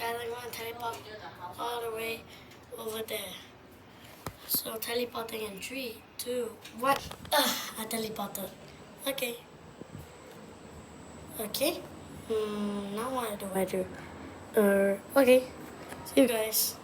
Guys, I'm going to teleport all the way over there. So teleporting in 3, 2, 1. I teleported. Okay. Okay. Now what do I do? Okay. See you guys.